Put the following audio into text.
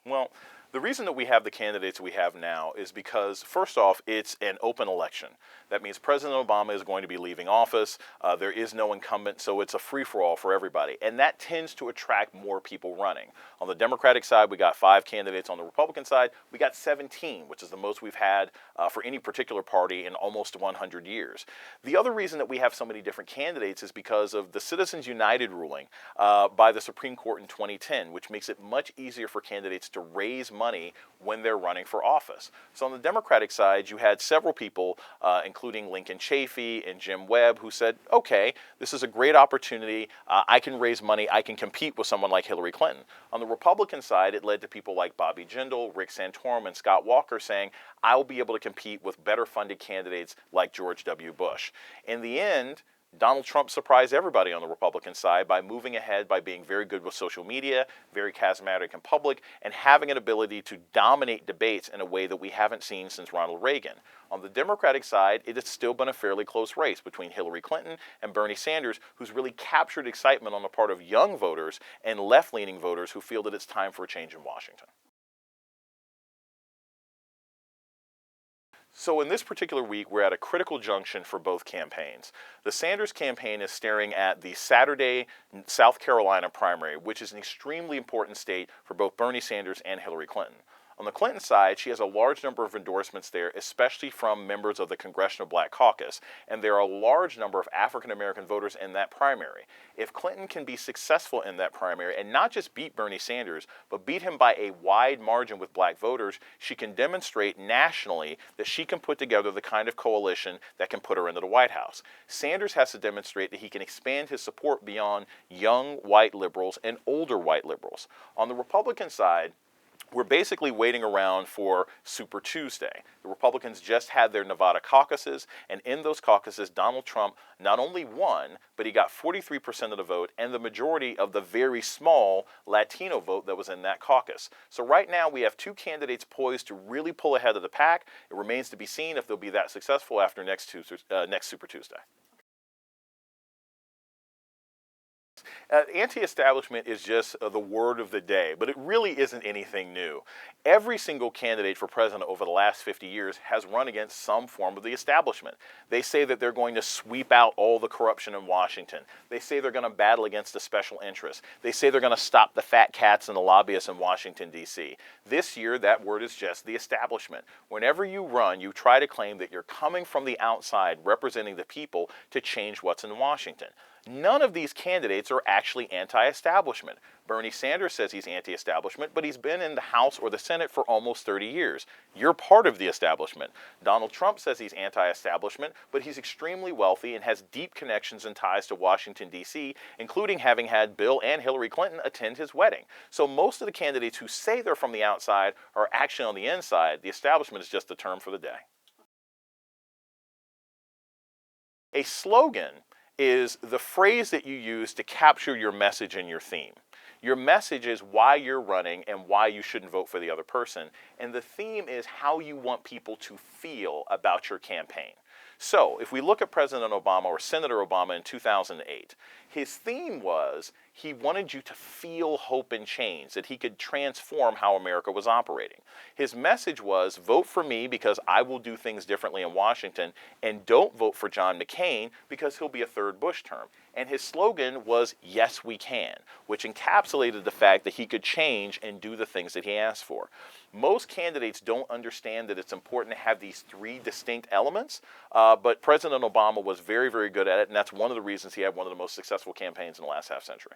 Well, the reason that we have the candidates we have now is because, first off, it's an open election. That means President Obama is going to be leaving office. There is no incumbent, so it's a free-for-all for everybody. And that tends to attract more people running. On the Democratic side, we got 5 candidates. On the Republican side, we got 17, which is the most we've had for any particular party in almost 100 years. The other reason that we have so many different candidates is because of the Citizens United ruling by the Supreme Court in 2010, which makes it much easier for candidates to raise money when they're running for office. So on the Democratic side, you had several people, including Lincoln Chafee and Jim Webb, who said, okay, this is a great opportunity. I can raise money. I can compete with someone like Hillary Clinton. On the Republican side, it led to people like Bobby Jindal, Rick Santorum, and Scott Walker saying, I'll be able to compete with better funded candidates like George W. Bush. In the end, Donald Trump surprised everybody on the Republican side by moving ahead, by being very good with social media, very charismatic in public, and having an ability to dominate debates in a way that we haven't seen since Ronald Reagan. On the Democratic side, it has still been a fairly close race between Hillary Clinton and Bernie Sanders, who's really captured excitement on the part of young voters and left-leaning voters who feel that it's time for a change in Washington. So in this particular week, we're at a critical junction for both campaigns. The Sanders campaign is staring at the Saturday South Carolina primary, which is an extremely important state for both Bernie Sanders and Hillary Clinton. On the Clinton side, she has a large number of endorsements there, especially from members of the Congressional Black Caucus, and there are a large number of African American voters in that primary. If Clinton can be successful in that primary and not just beat Bernie Sanders, but beat him by a wide margin with black voters, she can demonstrate nationally that she can put together the kind of coalition that can put her into the White House. Sanders has to demonstrate that he can expand his support beyond young white liberals and older white liberals. On the Republican side, we're basically waiting around for Super Tuesday. The Republicans just had their Nevada caucuses, and in those caucuses, Donald Trump not only won, but he got 43% of the vote and the majority of the very small Latino vote that was in that caucus. So right now, we have 2 candidates poised to really pull ahead of the pack. It remains to be seen if they'll be that successful after next Super Tuesday. Anti-establishment is just the word of the day, but it really isn't anything new. Every single candidate for president over the last 50 years has run against some form of the establishment. They say that they're going to sweep out all the corruption in Washington. They say they're going to battle against the special interests. They say they're going to stop the fat cats and the lobbyists in Washington, D.C. This year, that word is just the establishment. Whenever you run, you try to claim that you're coming from the outside, representing the people, to change what's in Washington. None of these candidates are actually anti-establishment. Bernie Sanders says he's anti-establishment, but he's been in the House or the Senate for almost 30 years. You're part of the establishment. Donald Trump says he's anti-establishment, but he's extremely wealthy and has deep connections and ties to Washington, D.C., including having had Bill and Hillary Clinton attend his wedding. So most of the candidates who say they're from the outside are actually on the inside. The establishment is just the term for the day. A slogan is the phrase that you use to capture your message and your theme. Your message is why you're running and why you shouldn't vote for the other person. And the theme is how you want people to feel about your campaign. So if we look at President Obama or Senator Obama in 2008, his theme was he wanted you to feel hope and change, that he could transform how America was operating. His message was, vote for me because I will do things differently in Washington, and don't vote for John McCain because he'll be a third Bush term. And his slogan was, yes, we can, which encapsulated the fact that he could change and do the things that he asked for. Most candidates don't understand that it's important to have these 3 distinct elements, but President Obama was very, very good at it, and that's one of the reasons he had one of the most successful campaigns in the last half century.